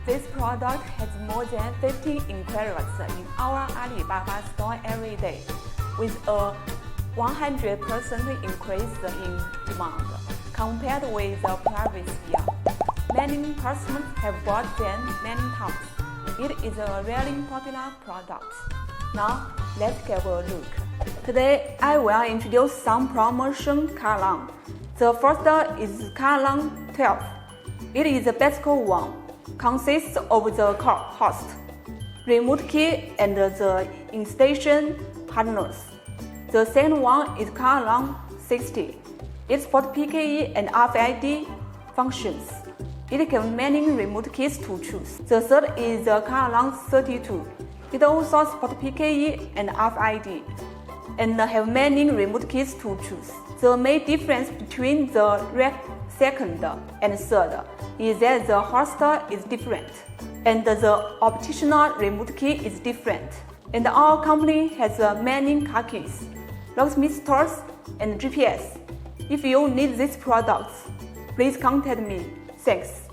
This product has more than 50 inquiries in our Alibaba store every day, with a 100% increase in demand compared with the previous year. Many customers have bought them many times. It is a really popular product. Now, let's have a look. Today, I will introduce some promotion column. The first is column 12. It is the basic one, consists of the host, remote key, and the installation partners. The second one is column 60. It supports PKE and RFID functions. It has many remote keys to choose. The third is the column 32. It also supports PKE and RFID, and have many remote keys to choose. The main difference between the second and third is that the host is different, and the optional remote key is different. And our company has many car keys, locksmith stores, and GPS. If you need these products, please contact me. Thanks.